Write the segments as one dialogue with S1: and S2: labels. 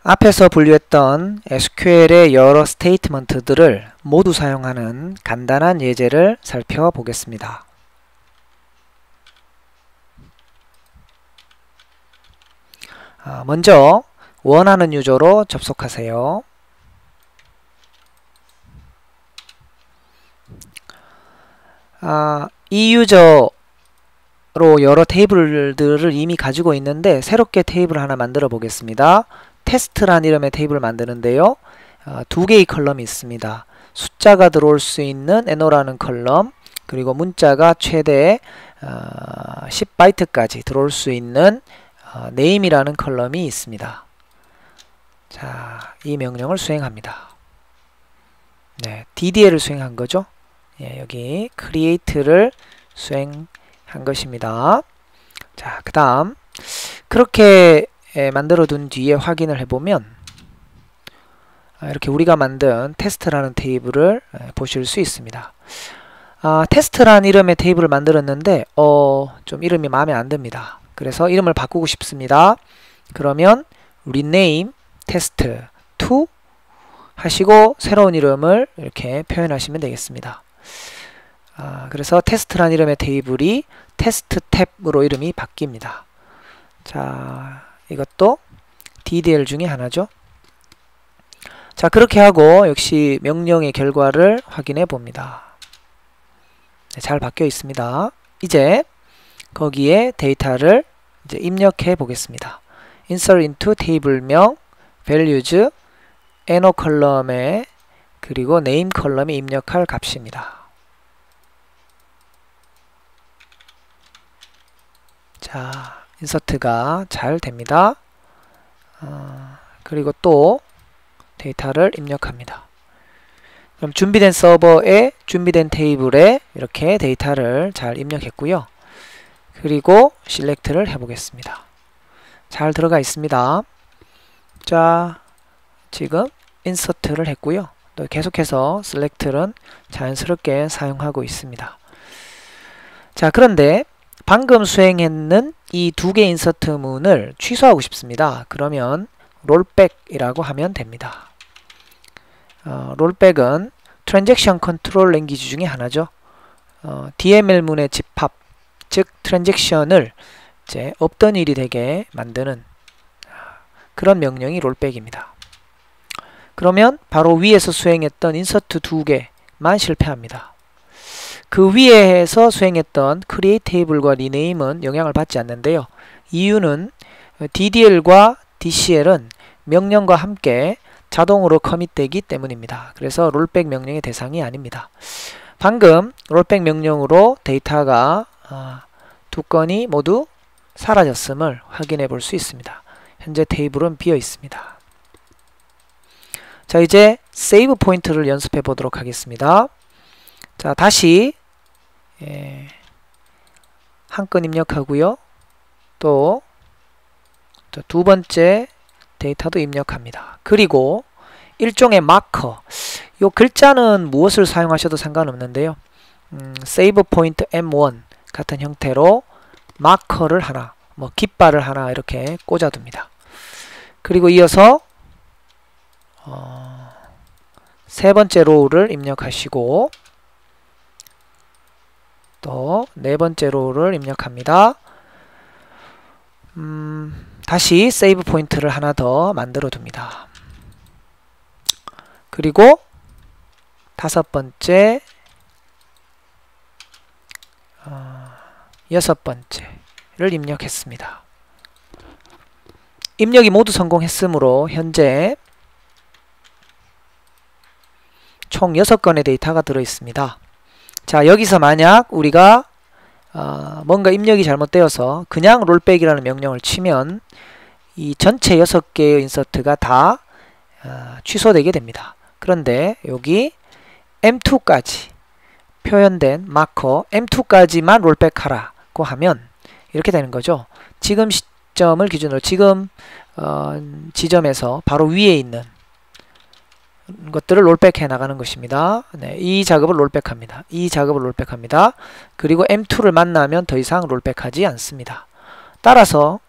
S1: 앞에서 분류했던 SQL의 여러 스테이트먼트들을 모두 사용하는 간단한 예제를 살펴보겠습니다. 먼저 원하는 유저로 접속하세요. 이 유저로 여러 테이블들을 이미 가지고 있는데 새롭게 테이블 하나 만들어 보겠습니다. 테스트란 이름의 테이블을 만드는데요. 두 개의 컬럼이 있습니다. 숫자가 들어올 수 있는 NO라는 컬럼, 그리고 문자가 최대 10바이트까지 들어올 수 있는 name이라는 컬럼이 있습니다. 자, 이 명령을 수행합니다. 네, DDL을 수행한 거죠. 예, 여기 create를 수행한 것입니다. 자, 그 다음 그렇게 만들어 둔 뒤에 확인을 해보면 이렇게 우리가 만든 테스트라는 테이블을 보실 수 있습니다. 테스트라는 이름의 테이블을 만들었는데 좀 이름이 마음에 안 듭니다. 그래서 이름을 바꾸고 싶습니다. 그러면 rename test2 하시고 새로운 이름을 이렇게 표현하시면 되겠습니다. 그래서 테스트라는 이름의 테이블이 테스트 탭으로 이름이 바뀝니다. 자, 이것도 DDL 중에 하나죠. 자, 그렇게 하고 역시 명령의 결과를 확인해 봅니다. 네, 잘 바뀌어 있습니다. 이제 거기에 데이터를 이제 입력해 보겠습니다. insert into 테이블명 values NO 컬럼에 그리고 name 컬럼에 입력할 값입니다. 자, 인서트가 잘 됩니다. 그리고 또 데이터를 입력합니다. 그럼 준비된 서버에 준비된 테이블에 이렇게 데이터를 잘 입력했고요. 그리고 셀렉트를 해보겠습니다. 잘 들어가 있습니다. 자, 지금 인서트를 했고요. 또 계속해서 셀렉트는 자연스럽게 사용하고 있습니다. 자, 그런데 방금 수행했는 이 두 개의 인서트 문을 취소하고 싶습니다. 그러면 롤백이라고 하면 됩니다. 롤백은 트랜잭션 컨트롤 랭귀지 중에 하나죠. DML 문의 집합, 즉 트랜잭션을 이제 없던 일이 되게 만드는 그런 명령이 롤백입니다. 그러면 바로 위에서 수행했던 인서트 두 개만 실패합니다. 그 위에서 수행했던 create table과 rename은 영향을 받지 않는데요. 이유는 DDL과 DCL은 명령과 함께 자동으로 커밋되기 때문입니다. 그래서 롤백 명령의 대상이 아닙니다. 방금 롤백 명령으로 데이터가 두 건이 모두 사라졌음을 확인해 볼 수 있습니다. 현재 테이블은 비어 있습니다. 자, 이제 세이브 포인트를 연습해 보도록 하겠습니다. 자, 다시 한 건 입력하고요. 또 두 번째 데이터도 입력합니다. 그리고 일종의 마커, 요 글자는 무엇을 사용하셔도 상관없는데요. save point m1 같은 형태로 마커를 하나, 뭐 깃발을 하나 이렇게 꽂아둡니다. 그리고 이어서 세 번째 로우를 입력하시고 또 네 번째 로우를 입력합니다. 다시 세이브 포인트를 하나 더 만들어 둡니다. 그리고 다섯 번째, 여섯 번째를 입력했습니다. 입력이 모두 성공했으므로 현재 총 6건의 데이터가 들어있습니다. 자, 여기서 만약 우리가 뭔가 입력이 잘못되어서 그냥 롤백이라는 명령을 치면 이 전체 6개의 인서트가 다 취소되게 됩니다. 그런데 여기 M2까지 표현된 마커 M2까지만 롤백하라고 하면 이렇게 되는 거죠. 지금 시점을 기준으로 지금 지점에서 바로 위에 있는 것들을 롤백해 나가는 것입니다. 네, 이 작업을 롤백합니다. 이 작업을 롤백합니다. 그리고 M2를 만나면 더 이상 롤백하지 않습니다. 따라서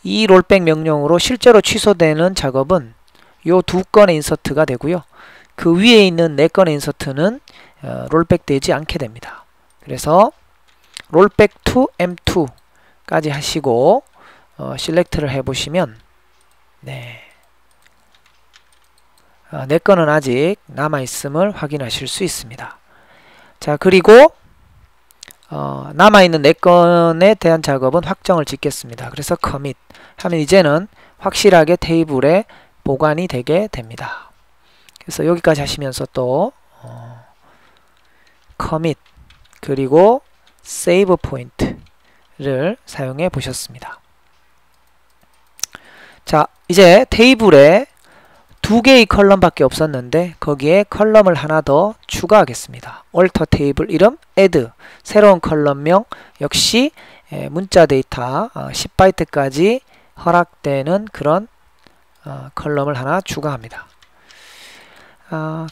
S1: 이 롤백 명령으로 실제로 취소되는 작업은 요 두 건의 인서트가 되고요. 그 위에 있는 4건의 인서트는 롤백 되지 않게 됩니다. 그래서 롤백 to M2까지 하시고 셀렉트를 해보시면 네. 4건은 아직 남아있음을 확인하실 수 있습니다. 자, 그리고 남아있는 4건에 대한 작업은 확정을 짓겠습니다. 그래서 commit 하면 이제는 확실하게 테이블에 보관이 되게 됩니다. 그래서 여기까지 하시면서 또 commit 그리고 save point를 사용해 보셨습니다. 자, 이제 테이블에 2개의 컬럼밖에 없었는데 거기에 컬럼을 하나 더 추가하겠습니다. alter 테이블 이름 add 새로운 컬럼명 역시 문자 데이터 10바이트까지 허락되는 그런 컬럼을 하나 추가합니다.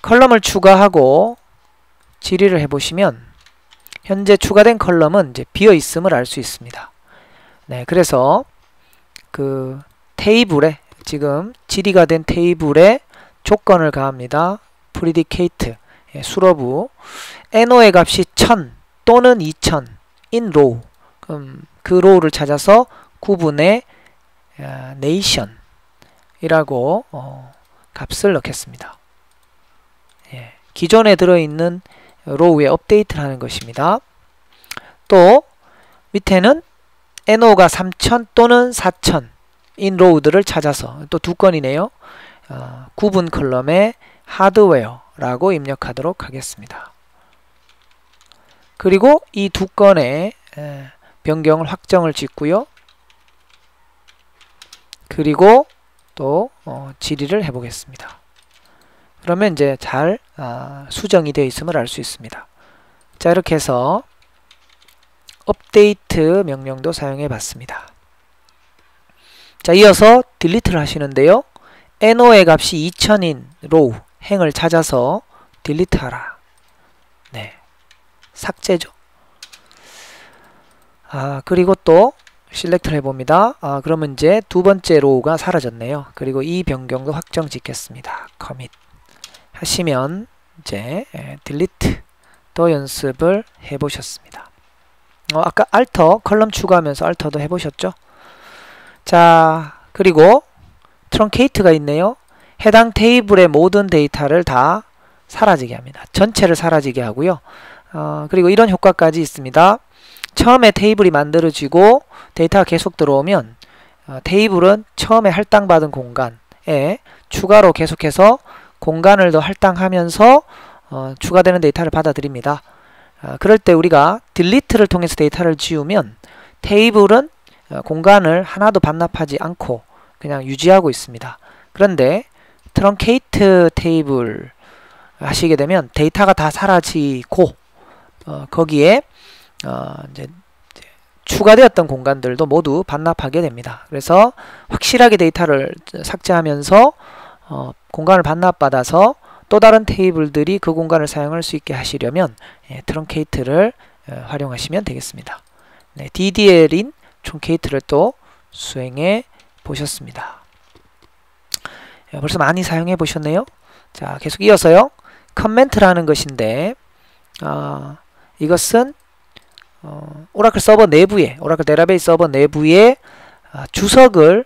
S1: 컬럼을 추가하고 질의를 해보시면 현재 추가된 컬럼은 이제 비어 있음을 알 수 있습니다. 네, 그래서 그 테이블에 지금 질의가 된 테이블에 조건을 가합니다. predicate 수러부 NO의 값이 1000 또는 2000 in row 그럼 그 row를 찾아서 구분의 nation 이라고 값을 넣겠습니다. 예, 기존에 들어있는 row에 업데이트를 하는 것입니다. 또 밑에는 NO가 3000 또는 4000 in row들을 찾아서 또 2건이네요. 구분 컬럼에 하드웨어라고 입력하도록 하겠습니다. 그리고 이 2건의 변경을 확정을 짓고요. 그리고 또 질의를 해보겠습니다. 그러면 이제 잘 수정이 되어 있음을 알 수 있습니다. 자, 이렇게 해서 업데이트 명령도 사용해 봤습니다. 자, 이어서 딜리트를 하시는데요. NO의 값이 2000인 row 행을 찾아서 딜리트하라. 네, 삭제죠. 그리고 또 셀렉트를 해봅니다. 그러면 이제 두 번째 로우가 사라졌네요. 그리고 이 변경도 확정 짓겠습니다. commit 하시면 이제 딜리트 또 연습을 해보셨습니다. 아까 알터 컬럼 추가하면서 알터도 해보셨죠? 자, 그리고 트렁케이트가 있네요. 해당 테이블의 모든 데이터를 다 사라지게 합니다. 전체를 사라지게 하고요. 그리고 이런 효과까지 있습니다. 처음에 테이블이 만들어지고 데이터가 계속 들어오면 테이블은 처음에 할당받은 공간에 추가로 계속해서 공간을 더 할당하면서 추가되는 데이터를 받아들입니다. 그럴 때 우리가 딜리트를 통해서 데이터를 지우면 테이블은 공간을 하나도 반납하지 않고 그냥 유지하고 있습니다. 그런데 트렁케이트 테이블 하시게 되면 데이터가 다 사라지고 거기에 이제 추가되었던 공간들도 모두 반납하게 됩니다. 그래서 확실하게 데이터를 삭제하면서 공간을 반납받아서 또 다른 테이블들이 그 공간을 사용할 수 있게 하시려면 트렁케이트를 활용하시면 되겠습니다. 네, DDL인 트렁케이트를 또 수행해 보셨습니다. 벌써 많이 사용해 보셨네요. 자, 계속 이어서요. 커멘트라는 것인데 이것은 오라클 서버 내부에 오라클 데이터베이스 서버 내부에 주석을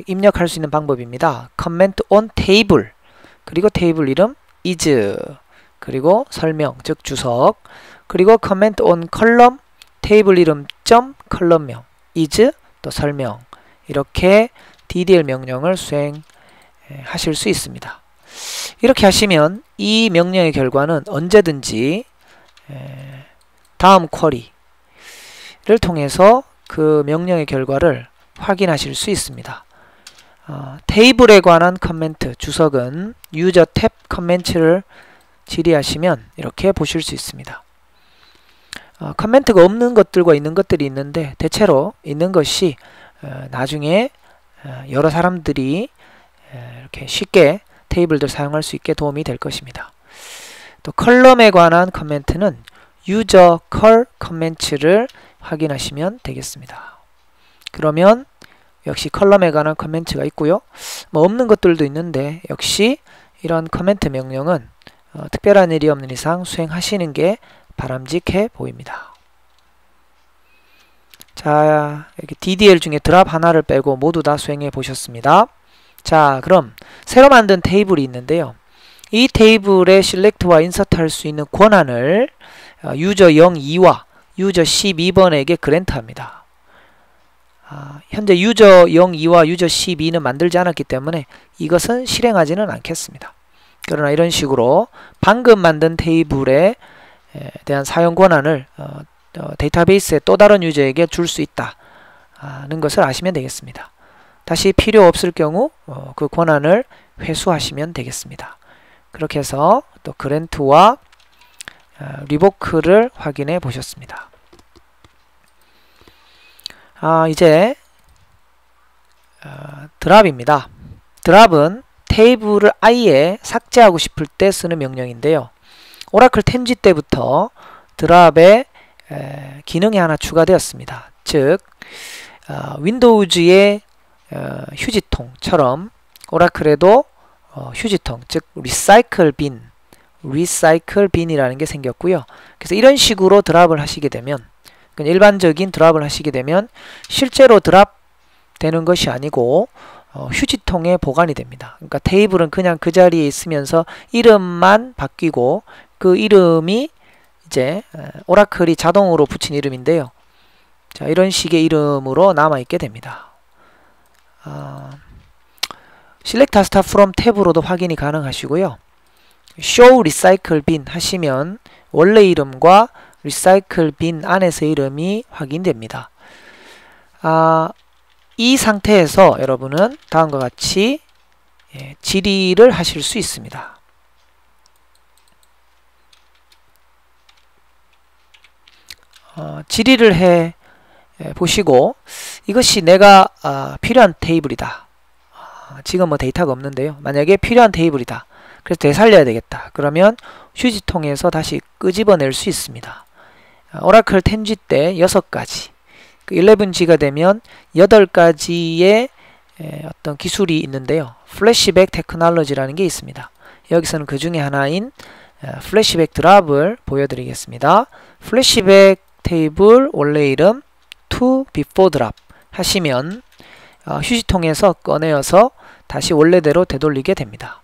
S1: 입력할 수 있는 방법입니다. comment on table 그리고 테이블 이름 is 그리고 설명 즉 주석 그리고 comment on column 테이블 이름 점 컬럼명 is 또 설명 이렇게 DDL 명령을 수행하실 수 있습니다. 이렇게 하시면 이 명령의 결과는 언제든지 다음 쿼리를 통해서 그 명령의 결과를 확인하실 수 있습니다. 테이블에 관한 커멘트 주석은 유저 탭 커멘트를 질의하시면 이렇게 보실 수 있습니다. 커멘트가 없는 것들과 있는 것들이 있는데 대체로 있는 것이 나중에 여러 사람들이 이렇게 쉽게 테이블들 사용할 수 있게 도움이 될 것입니다. 또 컬럼에 관한 커멘트는 유저 컬 커멘트를 확인하시면 되겠습니다. 그러면 역시 컬럼에 관한 커멘트가 있고요. 뭐 없는 것들도 있는데 역시 이런 커멘트 명령은 특별한 일이 없는 이상 수행하시는 게 바람직해 보입니다. 자, 여기 DDL 중에 드랍 하나를 빼고 모두 다 수행해 보셨습니다. 자, 그럼 새로 만든 테이블이 있는데요. 이 테이블에 셀렉트와 인서트 할 수 있는 권한을 유저 02와 유저 12번에게 그랜트합니다. 현재 유저 02와 유저 12는 만들지 않았기 때문에 이것은 실행하지는 않겠습니다. 그러나 이런 식으로 방금 만든 테이블에 대한 사용 권한을 데이터베이스의 또 다른 유저에게 줄 수 있다는 것을 아시면 되겠습니다. 다시 필요 없을 경우 그 권한을 회수하시면 되겠습니다. 그렇게 해서 또 그랜트와 리보크를 확인해 보셨습니다. 이제 드랍입니다. 드랍은 테이블을 아예 삭제하고 싶을 때 쓰는 명령인데요. 오라클 10G 때부터 드랍에 기능이 하나 추가되었습니다. 즉 윈도우즈의 휴지통처럼 오라클에도 휴지통, 즉 리사이클 빈이라는 게 생겼고요. 그래서 이런 식으로 드랍을 하시게 되면, 일반적인 드랍을 하시게 되면 실제로 드랍 되는 것이 아니고 휴지통에 보관이 됩니다. 그러니까 테이블은 그냥 그 자리에 있으면서 이름만 바뀌고 그 이름이 이제 오라클이 자동으로 붙인 이름인데요. 자, 이런 식의 이름으로 남아있게 됩니다. Select Start From 탭으로도 확인이 가능하시고요. Show Recycle Bin 하시면 원래 이름과 Recycle Bin 안에서 이름이 확인됩니다. 이 상태에서 여러분은 다음과 같이 질의를 하실 수 있습니다. 질의를 해 보시고 이것이 내가 필요한 테이블이다. 지금 뭐 데이터가 없는데요. 만약에 필요한 테이블이다. 그래서 되살려야 되겠다. 그러면 휴지통에서 다시 끄집어낼 수 있습니다. 오라클 10G 때 6가지, 11G가 되면 8가지의 어떤 기술이 있는데요. 플래시백 테크놀로지라는 게 있습니다. 여기서는 그 중에 하나인 플래시백 드랍을 보여드리겠습니다. 플래시백 테이블 원래 이름 to before drop 하시면 휴지통에서 꺼내어서 다시 원래대로 되돌리게 됩니다.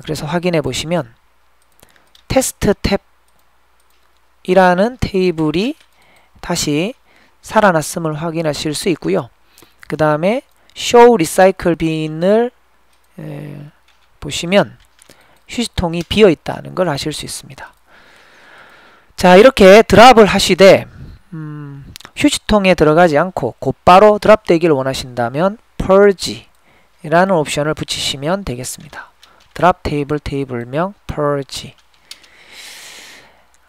S1: 그래서 확인해 보시면 테스트 탭이라는 테이블이 다시 살아났음을 확인하실 수 있고요. 그 다음에 show recycle bin을 보시면 휴지통이 비어 있다는 걸 아실 수 있습니다. 자, 이렇게 드랍을 하시되 휴지통에 들어가지 않고 곧바로 드랍되기를 원하신다면 purge 라는 옵션을 붙이시면 되겠습니다. 드랍 테이블명 purge.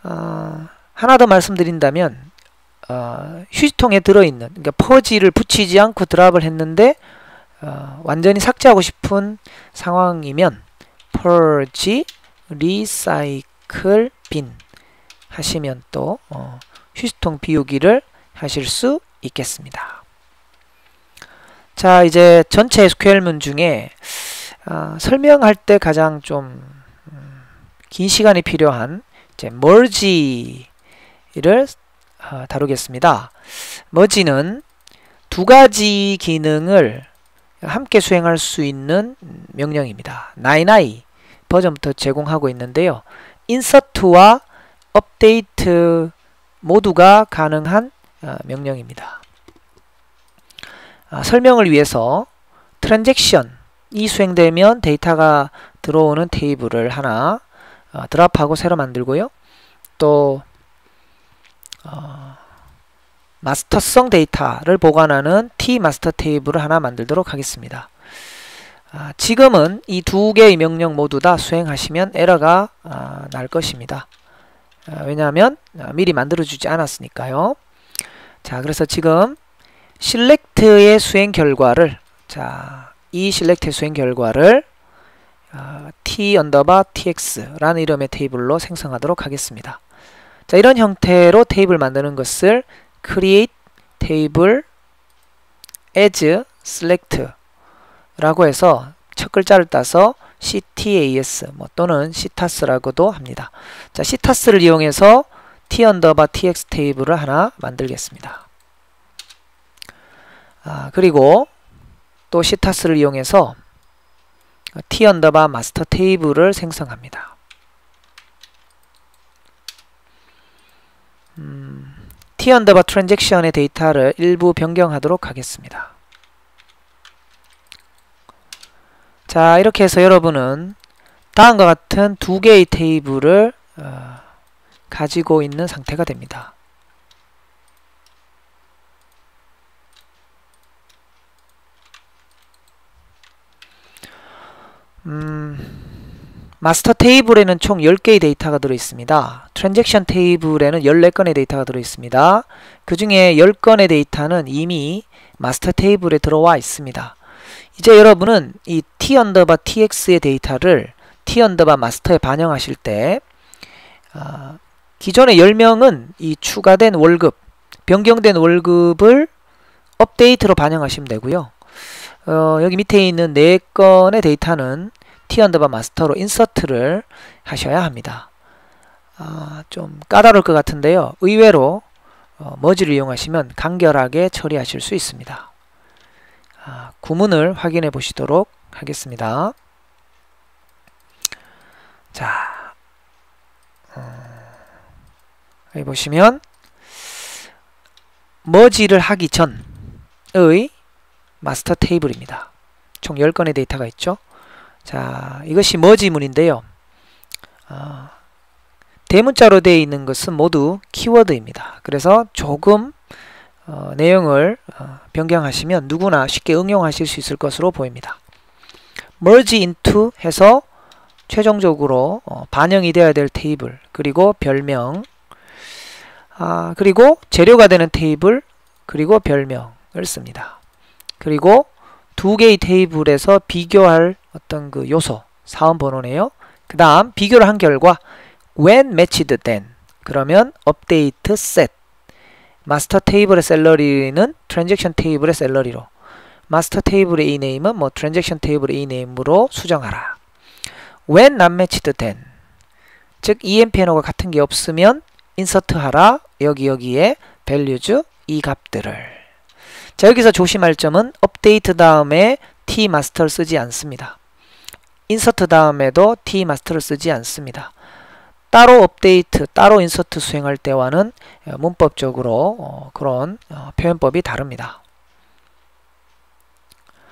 S1: 하나 더 말씀드린다면 휴지통에 들어있는, 그러니까 purge를 붙이지 않고 드랍을 했는데 완전히 삭제하고 싶은 상황이면 purge recycle bin 하시면 또 휴지통 비우기를 하실 수 있겠습니다. 자, 이제 전체 SQL문 중에 설명할 때 가장 좀 긴 시간이 필요한 이제 merge를 다루겠습니다. merge는 두 가지 기능을 함께 수행할 수 있는 명령입니다. 9i 버전부터 제공하고 있는데요. 인서트와 업데이트 모두가 가능한 명령입니다. 설명을 위해서 트랜잭션이 수행되면 데이터가 들어오는 테이블을 하나 드랍하고 새로 만들고요. 또 마스터성 데이터를 보관하는 T-마스터 테이블을 하나 만들도록 하겠습니다. 지금은 이 두 개의 명령 모두 다 수행하시면 에러가 날 것입니다. 왜냐하면 미리 만들어주지 않았으니까요. 자, 그래서 지금 select의 수행 결과를, 자, 이 select의 수행 결과를 t_tx라는 이름의 테이블로 생성하도록 하겠습니다. 자, 이런 형태로 테이블 만드는 것을 create table as select 라고 해서 첫 글자를 따서 ctas 또는 ctas라고도 합니다. 자, ctas를 이용해서 t_tx 테이블을 하나 만들겠습니다. 그리고 또 ctas를 이용해서 t_master 테이블을 생성합니다. t_transaction의 데이터를 일부 변경하도록 하겠습니다. 자, 이렇게 해서 여러분은 다음과 같은 두 개의 테이블을 가지고 있는 상태가 됩니다. 마스터 테이블에는 총 10개의 데이터가 들어있습니다. 트랜잭션 테이블에는 14건의 데이터가 들어있습니다. 그 중에 10건의 데이터는 이미 마스터 테이블에 들어와 있습니다. 이제 여러분은 이 t_tx의 데이터를 t_master에 반영하실 때 기존의 10명은 이 추가된 월급, 변경된 월급을 업데이트로 반영하시면 되고요. 여기 밑에 있는 4건의 데이터는 t_master로 인서트를 하셔야 합니다. 좀 까다로울 것 같은데요. 의외로 머지를 이용하시면 간결하게 처리하실 수 있습니다. 구문을 확인해 보시도록 하겠습니다. 자, 여기 보시면 머지를 하기 전의 마스터 테이블입니다. 총 10건의 데이터가 있죠. 자, 이것이 머지문인데요. 대문자로 되어 있는 것은 모두 키워드입니다. 그래서 조금 내용을 변경하시면 누구나 쉽게 응용하실 수 있을 것으로 보입니다. merge into 해서 최종적으로 반영이 되어야 될 테이블, 그리고 별명, 그리고 재료가 되는 테이블, 그리고 별명을 씁니다. 그리고 두 개의 테이블에서 비교할 어떤 그 요소, 사원번호네요. 그 다음 비교를 한 결과 when matched then 그러면 update set 마스터 테이블의 샐러리는 트랜잭션 테이블의 샐러리로, 마스터 테이블의 이 네임은 뭐 트랜잭션 테이블의 이 네임으로 수정하라. when not matched then 즉 EMP&O가 같은 게 없으면 인서트 하라. 여기에 values 이 값들을. 자, 여기서 조심할 점은 업데이트 다음에 tmaster를 쓰지 않습니다. 인서트 다음에도 tmaster를 쓰지 않습니다. 따로 업데이트, 따로 인서트 수행할 때와는 문법적으로 그런 표현법이 다릅니다.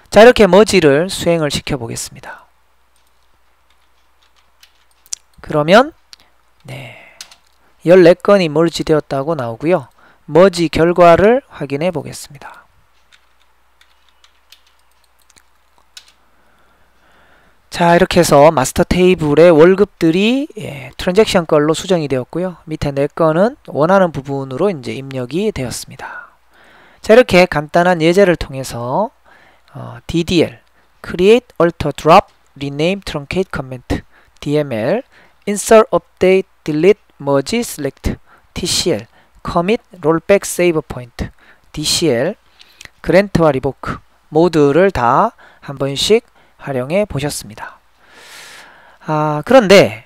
S1: 자, 이렇게 머지를 수행을 시켜 보겠습니다. 그러면 14건이 머지 되었다고 나오고요. 머지 결과를 확인해 보겠습니다. 자, 이렇게 해서 마스터 테이블의 월급들이 트랜잭션 걸로 수정이 되었고요. 밑에 4건은 원하는 부분으로 이제 입력이 되었습니다. 자, 이렇게 간단한 예제를 통해서 DDL, Create, Alter, Drop, Rename, Truncate, Comment, DML, Insert, Update, Delete, Merge, Select, TCL, Commit, Rollback, Save Point, DCL, Grant와 Revoke 모두를 다 한 번씩 활용해 보셨습니다. 그런데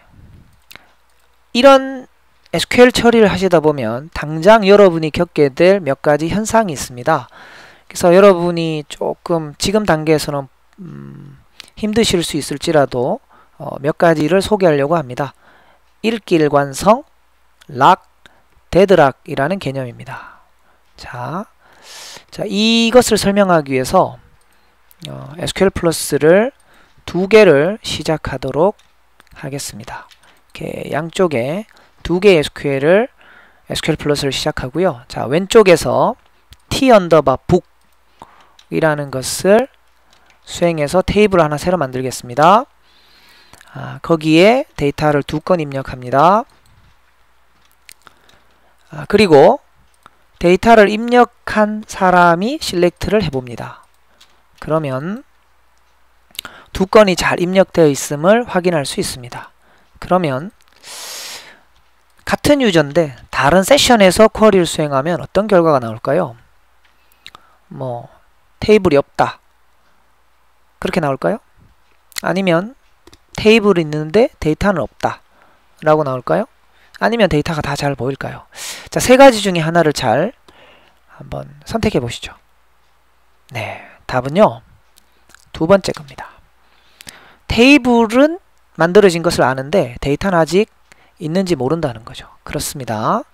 S1: 이런 SQL 처리를 하시다 보면 당장 여러분이 겪게 될 몇 가지 현상이 있습니다. 그래서 여러분이 조금 지금 단계에서는 힘드실 수 있을지라도 몇 가지를 소개하려고 합니다. 일기일관성, 락, 데드락이라는 개념입니다. 자, 이것을 설명하기 위해서 SQL 플러스를 2개를 시작하도록 하겠습니다. 이렇게 양쪽에 2개의 SQL 플러스를 시작하고요. 자, 왼쪽에서 t_book 이라는 것을 수행해서 테이블을 하나 새로 만들겠습니다. 거기에 데이터를 2건 입력합니다. 그리고 데이터를 입력한 사람이 실렉트를 해봅니다. 그러면 2건이 잘 입력되어 있음을 확인할 수 있습니다. 그러면 같은 유저인데 다른 세션에서 쿼리를 수행하면 어떤 결과가 나올까요? 테이블이 없다. 그렇게 나올까요? 아니면 테이블이 있는데 데이터는 없다. 라고 나올까요? 아니면 데이터가 다 잘 보일까요? 자, 세 가지 중에 하나를 잘 한번 선택해 보시죠. 네, 답은요. 두 번째 겁니다. 테이블은 만들어진 것을 아는데 데이터는 아직 있는지 모른다는 거죠. 그렇습니다.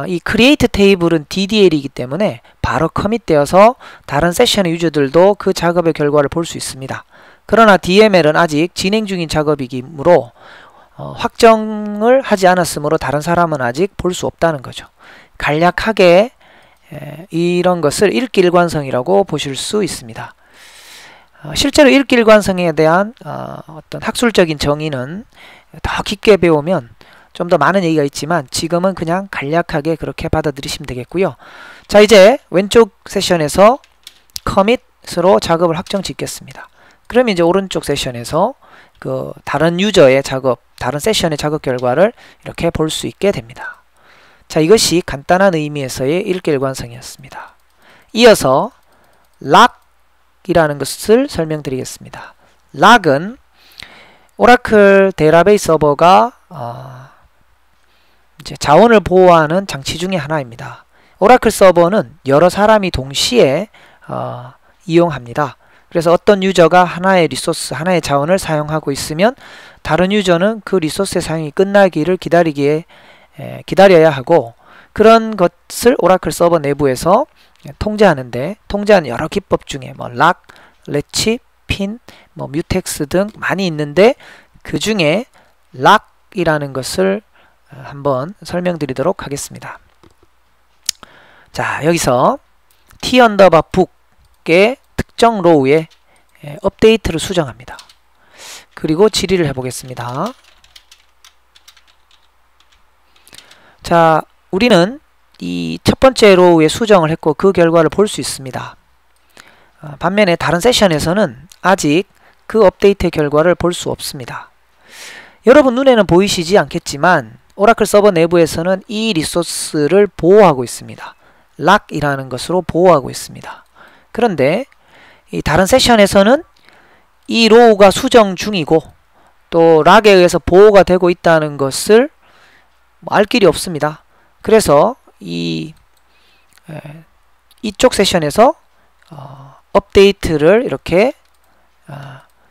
S1: 이 create 테이블은 DDL이기 때문에 바로 커밋되어서 다른 세션의 유저들도 그 작업의 결과를 볼 수 있습니다. 그러나 DML은 아직 진행 중인 작업이기므로 확정을 하지 않았으므로 다른 사람은 아직 볼 수 없다는 거죠. 간략하게 이런 것을 일기일관성이라고 보실 수 있습니다. 실제로 일기일관성에 대한 어떤 학술적인 정의는 더 깊게 배우면 좀 더 많은 얘기가 있지만 지금은 그냥 간략하게 그렇게 받아들이시면 되겠고요. 자, 이제 왼쪽 세션에서 커밋으로 작업을 확정 짓겠습니다. 그럼 이제 오른쪽 세션에서 그 다른 유저의 작업, 다른 세션의 작업 결과를 이렇게 볼 수 있게 됩니다. 자, 이것이 간단한 의미에서의 일기일관성이었습니다. 이어서 락이라는 것을 설명드리겠습니다. 락은 오라클 데이터베이스 서버가 이제 자원을 보호하는 장치 중에 하나입니다. 오라클 서버는 여러 사람이 동시에 이용합니다. 그래서 어떤 유저가 하나의 리소스, 하나의 자원을 사용하고 있으면 다른 유저는 그 리소스의 사용이 끝나기를 기다려야 하고, 그런 것을 오라클 서버 내부에서 통제하는데, 통제하는 여러 기법 중에 락, 레치, 핀, 뮤텍스 등 많이 있는데 그 중에 락이라는 것을 한번 설명드리도록 하겠습니다. 자, 여기서 t_book의 특정 로우에 업데이트를 수정합니다. 그리고 질의를 해보겠습니다. 자, 우리는 이 첫 번째 로우에 수정을 했고 그 결과를 볼 수 있습니다. 반면에 다른 세션에서는 아직 그 업데이트의 결과를 볼 수 없습니다. 여러분 눈에는 보이시지 않겠지만 오라클 서버 내부에서는 이 리소스를 보호하고 있습니다. 락이라는 것으로 보호하고 있습니다. 그런데 이 다른 세션에서는 이 로우가 수정 중이고 또 락에 의해서 보호가 되고 있다는 것을 알 길이 없습니다. 그래서 이쪽 세션에서 업데이트를 이렇게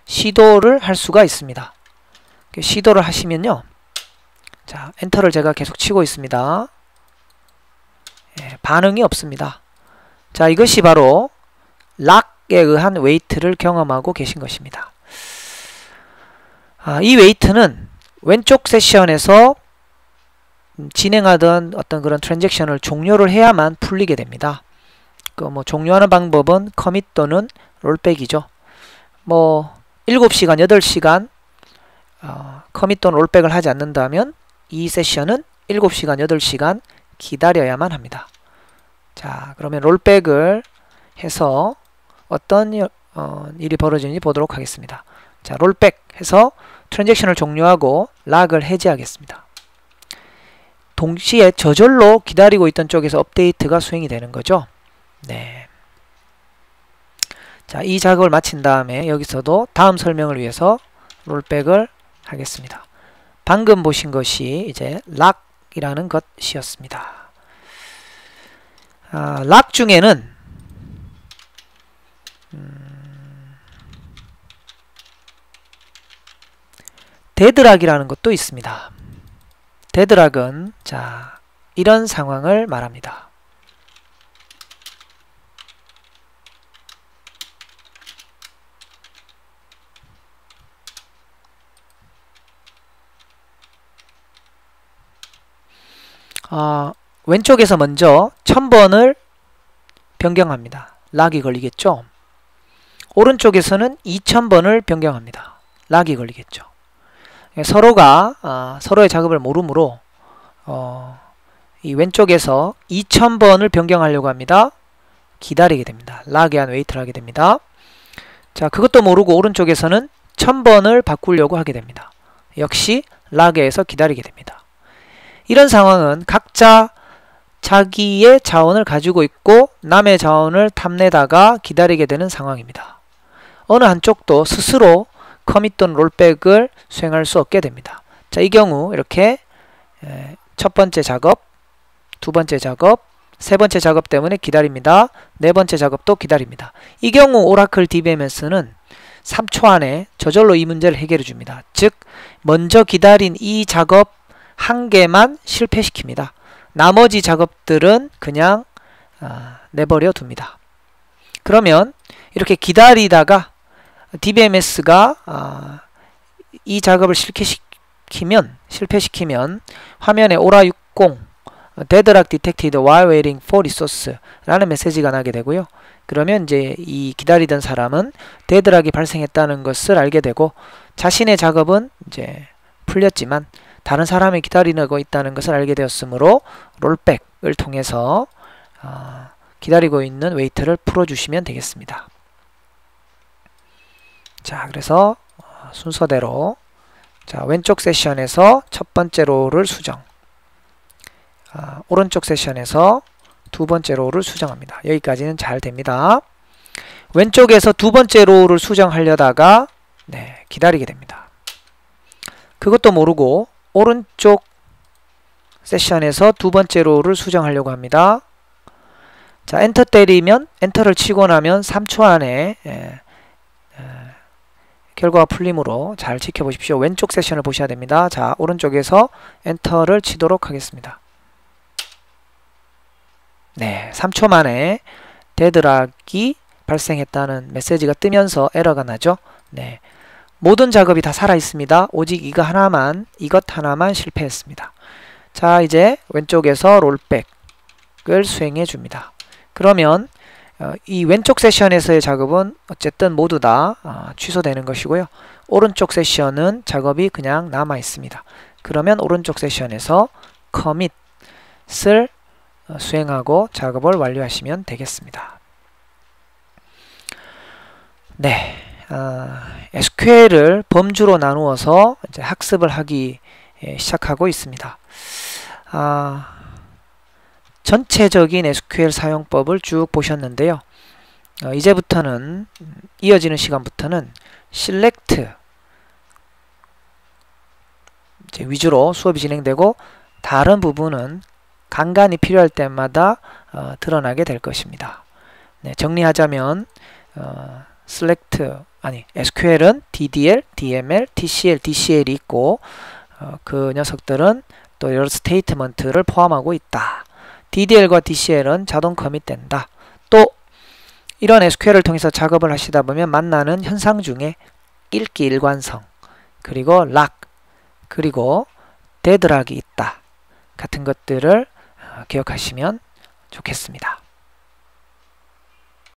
S1: 시도를 할 수가 있습니다. 시도를 하시면요, 자, 엔터를 제가 계속 치고 있습니다. 반응이 없습니다. 자, 이것이 바로 락에 의한 웨이트를 경험하고 계신 것입니다. 이 웨이트는 왼쪽 세션에서 진행하던 어떤 그런 트랜잭션을 종료를 해야만 풀리게 됩니다. 종료하는 방법은 커밋 또는 롤백이죠. 7시간, 8시간 커밋 또는 롤백을 하지 않는다면 이 세션은 7시간, 8시간 기다려야만 합니다. 자, 그러면 롤백을 해서 어떤 일이 벌어지는지 보도록 하겠습니다. 자, 롤백 해서 트랜잭션을 종료하고 락을 해제하겠습니다. 동시에 저절로 기다리고 있던 쪽에서 업데이트가 수행이 되는 거죠. 네. 자, 이 작업을 마친 다음에 여기서도 다음 설명을 위해서 롤백을 하겠습니다. 방금 보신 것이 이제 락이라는 것이었습니다. 락 중에는 데드락이라는 것도 있습니다. 데드락은 자, 이런 상황을 말합니다. 왼쪽에서 먼저 1000번을 변경합니다. 락이 걸리겠죠. 오른쪽에서는 2000번을 변경합니다. 락이 걸리겠죠. 서로가 서로의 작업을 모르므로 이 왼쪽에서 2000번을 변경하려고 합니다. 기다리게 됩니다. 락에 한 웨이트를 하게 됩니다. 자, 그것도 모르고 오른쪽에서는 1000번을 바꾸려고 하게 됩니다. 역시 락에서 기다리게 됩니다. 이런 상황은 각자 자기의 자원을 가지고 있고 남의 자원을 탐내다가 기다리게 되는 상황입니다. 어느 한쪽도 스스로 커밋 또는 롤백을 수행할 수 없게 됩니다. 자, 이 경우 이렇게 첫 번째 작업, 두 번째 작업, 세 번째 작업 때문에 기다립니다. 네 번째 작업도 기다립니다. 이 경우 오라클 DBMS는 3초 안에 저절로 이 문제를 해결해 줍니다. 즉 먼저 기다린 이 작업 한 개만 실패시킵니다. 나머지 작업들은 그냥 내버려 둡니다. 그러면 이렇게 기다리다가 DBMS가 이 작업을 실패시키면 화면에 오라60 Deadlock detected while waiting for resource 라는 메시지가 나게 되고요. 그러면 이제 이 기다리던 사람은 데드락이 발생했다는 것을 알게 되고 자신의 작업은 이제 풀렸지만 다른 사람이 기다리고 있다는 것을 알게 되었으므로 롤백을 통해서 기다리고 있는 웨이트를 풀어주시면 되겠습니다. 자, 그래서 순서대로 자, 왼쪽 세션에서 첫 번째 로우를 수정, 오른쪽 세션에서 두 번째 로우를 수정합니다. 여기까지는 잘 됩니다. 왼쪽에서 두 번째 로우를 수정하려다가 기다리게 됩니다. 그것도 모르고 오른쪽 세션에서 두 번째 로우를 수정하려고 합니다. 자, 엔터 때리면 엔터를 치고 나면 3초 안에 결과가 풀림으로 잘 지켜보십시오. 왼쪽 세션을 보셔야 됩니다. 자, 오른쪽에서 엔터를 치도록 하겠습니다. 네, 3초 만에 데드락이 발생했다는 메시지가 뜨면서 에러가 나죠. 네, 모든 작업이 다 살아 있습니다. 오직 이것 하나만 실패했습니다. 자, 이제 왼쪽에서 롤백을 수행해 줍니다. 그러면 이 왼쪽 세션에서의 작업은 어쨌든 모두 다 취소되는 것이고요. 오른쪽 세션은 작업이 그냥 남아 있습니다. 그러면 오른쪽 세션에서 커밋을 수행하고 작업을 완료하시면 되겠습니다. 네, SQL을 범주로 나누어서 이제 학습을 하기 시작하고 있습니다. 전체적인 SQL 사용법을 쭉 보셨는데요. 이제부터는 이어지는 시간부터는 select 이제 위주로 수업이 진행되고 다른 부분은 간간히 필요할 때마다 드러나게 될 것입니다. 네, 정리하자면 SQL은 DDL, DML, TCL, DCL이 있고 그 녀석들은 또 여러 스테이트먼트를 포함하고 있다. DDL과 DCL은 자동 커밋된다. 또 이런 SQL을 통해서 작업을 하시다 보면 만나는 현상 중에 읽기 일관성, 그리고 락, 그리고 데드락이 있다. 같은 것들을 기억하시면 좋겠습니다.